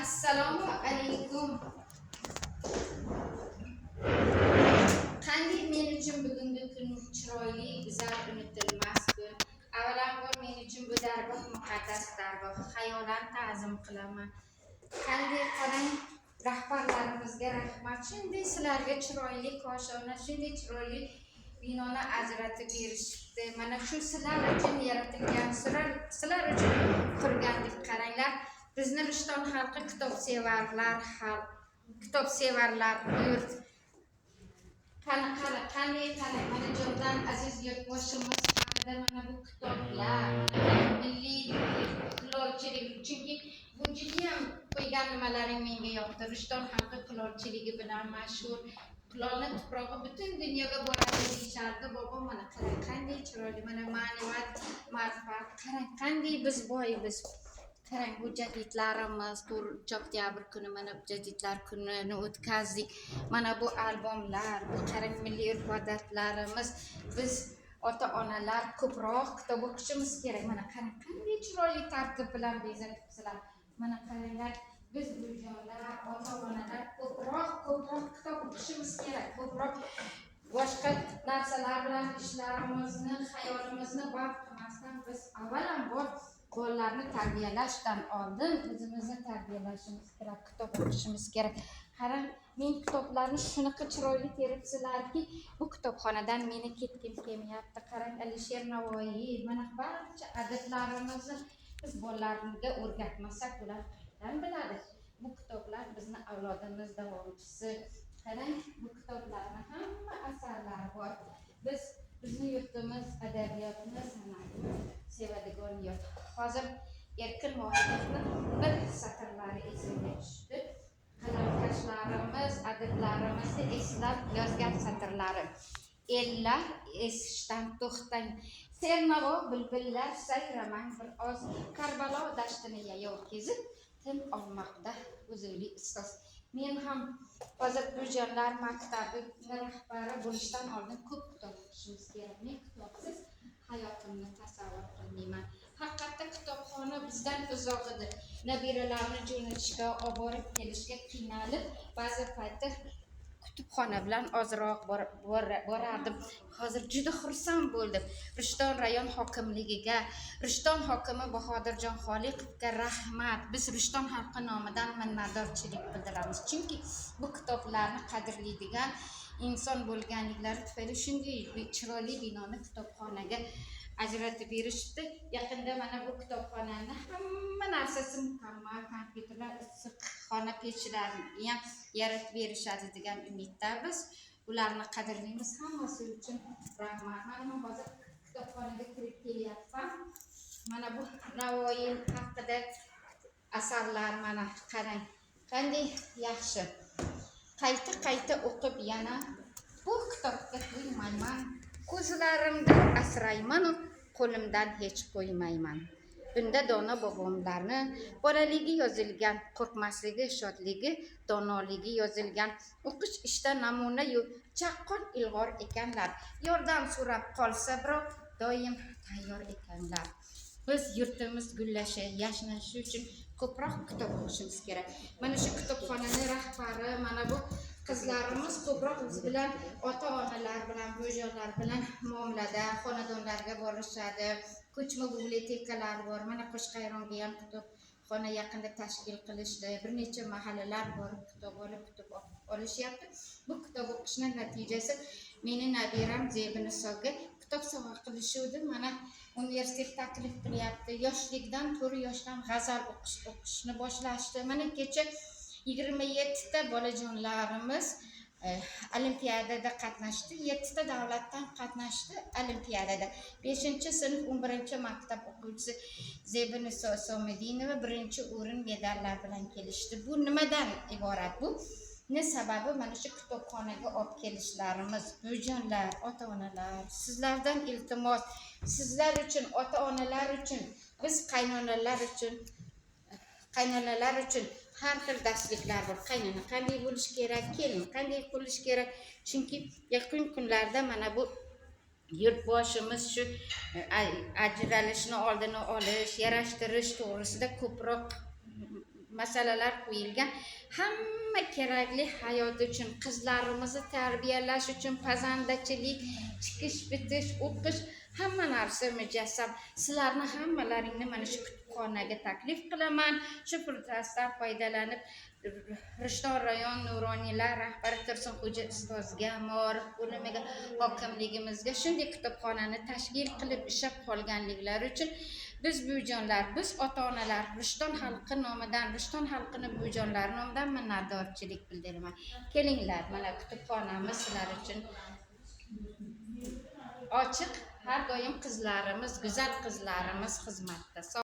Assalomu alaykum. Qanday men uchun bugungi kun chiroyli, go'zal, unutilmas kun. Avvalambor men uchun bu dargoh muqaddas dargoh. Xayolan ta'zim qilaman. Qanday qarang, rahbarlarimizga rahmat. Shunday sizlarga chiroyli koshona, shunday chiroyli binoni ajratib berishibdi. Mana shu sizlar uchun yaratilgan, sizlar uchun qurgandik. Qaranglar, bizni Rishton xalqi kitobsevarlar xalq, kitobsevarlar yurt. Qanday mana jondan aziz yurtboshimiz haqida mana bu kitoblar, milliy kulolchilik, chunki bu judayam qo'ygan nimalaring menga yoqdi. Rishton xalqi kulolchiligi bilan mashhur. Kulolni tuprog'i butun dunyoga boradi deyishardi. Bobom mana qarang, qanday chiroyli, mana ma'naviyat, ma'rifat, qarang qanday biz boymiz. Qarang, bu jadidlarimiz 4 oktyabr kuni mana jadidlar kunini o'tkazdik. Mana bu albomlar, bu qarang milliy urf-odatlarimiz. Biz ota-onalar ko'proq kitob o'qishimiz kerak. Mana qarang, qanday chiroyli tartib bilan bezatibsizlar. Mana qaranglar, biz bujonlar, ota-onalar ko'proq kitob o'qishimiz kerak. Ko'proq boshqa narsalar bilan ishlarimizni, xayolimizni band qilmasdan biz avvalambor bolalarni tarbiyalashdan oldin o'zimizni tarbiyalashimiz kerak, kitob o'qishimiz kerak. Qarang, men kitoblarni shunaqa chiroyli teribsizlarki, bu kitobxonadan meni ketgim kelmayapti. Qarang, Alisher Navoiy, mana barcha adablarimizni biz bolalarga o'rgatmasak, ular qayerdan biladi? Bu kitoblar bizni avlodimiz davomchisi. Qarang, bu kitoblarni hamma asarlari bor. Bizni yurtimiz adabiyotni, san'atni sevadigan yurt. Hozir Erkin Vohidovni bir satrlari esimga tushdi. Qalamkashlarimiz, adiblarimizni eslab yozgan satrlari. Ellar esishdan to'xtang, Sernavo bilbillar sayramang bir oz, Karbalo dashtini yayov kezib, tin olmoqda huzurli ustoz. Men ham hozir Bujonlar maktabi rahbari bo'lishdan oldin ko'p kitob o'qishimiz kerak. Men kitobsiz hayotimni tasavvur qilmayman. Haqiqatda kitobxona bizdan uzoq edi. Nabiralarni jo'natishga, olib borib kelishga qiynalib, ba'zi payti kutubxona bilan ozroq borardim. Hozir juda xursand bo'ldim. Rishton rayon hokimligiga, Rishton hokimi Bahodirjon Xoliqovga rahmat. Biz Rishton xalqi nomidan minnatdorchilik bildiramiz. Chunki bu kitoblarni qadrlaydigan inson bo'lganliklari tufayli shunday chiroyli binoni kitobxonaga ajratib berishibdi. Yaqinda mana bu kitobxonani hamma narsasi mukammal, kompyuterlar, issiqxona pechlarini ham yaratib berishadi degan umiddamiz. Ularni qadrlaymiz. Hammasi uchun rahmat. Mana hozir kitobxonaga kirib kelyapman. Mana bu Navoiy haqida asarlar, mana qarang, qanday yaxshi. Qayta o'qib yana bu kitobga to'ymayman. Ko'zlarimdan asrayman, qo'limdan hech qo'ymayman. Bunda dono bobomlarni bolaligi yozilgan, qo'rqmasligi, shodligi, donoligi yozilgan. O'qish ishda namuna-yu chaqqon ilg'or ekanlar. Yordam so'rab qolsa birov, doim tayyor ekanlar. Biz yurtimiz gullashi, yashnashi uchun ko'proq kitob o'qishimiz kerak. Mana shu kitobxonani rahbari, mana bu qizlarimiz ko'proq biz bilan ota-onalar bilan, bujonlar bilan muomalada, xonadonlarga borishadi. Ko'chma bibliotekalar bor. Mana Qo'shqayronga ham kitobxona yaqinda tashkil qilishdi. Bir necha mahallalar borib kitob olishyapti. Bu kitob o'qishning natijasi meni nabiram Zebinisoga kitob sovg'a qilishuvdi. Mana universitet taklif qilyapti. Yoshlikdan 4 yoshdan g'azal o'qishni boshlashdi. Mana kecha 27 ta bolajonlarimiz olimpiadada qatnashdi. 7 ta davlatdan qatnashdi olimpiadada. 5-sinf 11-maktab o'quvchisi Zebiniso Somedinova 1-o'rin medallar bilan kelishdi. Bu nimadan iborat? Bu ne sababi? Mana shu kitobxonaga olib kelishlarimz. Bujonlar, ota-onalar, sizlardan iltimos, sizlar uchun, ota-onalar uchun, biz qaynonalar uchun har xil darsliklar bor. Qaynona qanday bo'lish kerak, kelin qanday bo'lish kerak. Chunki yaqin kunlarda mana bu yurtboshimiz shu ajralishni oldini olish, yarashtirish to'g'risida ko'proq masalalar qo'yilgan. Hamma kerakli hayot uchun, qizlarimizni tarbiyalash uchun pazandachilik, chiqish, bitish, o'qish, hamma narsa mujassam. Sizlarni hammalaringni mana shu kutubxonaga taklif qilaman. Shu fursatdan foydalanib Rishton rayon nuroniylar rahbari Tursunxo'ja ustozga, Maorif bo'limiga, hokimligimizga shunday kutubxonani tashkil qilib ishlab qolganliklari uchun biz buvijonlar, biz ota-onalar Rishton xalqi nomidan, Rishton xalqini buvijonlari nomidan minnatdorchilik bildiraman. Kelinglar, mana kutubxonamiz sizlar uchun ochiq, har doim qizlarimiz, go'zal qizlarimiz xizmatda.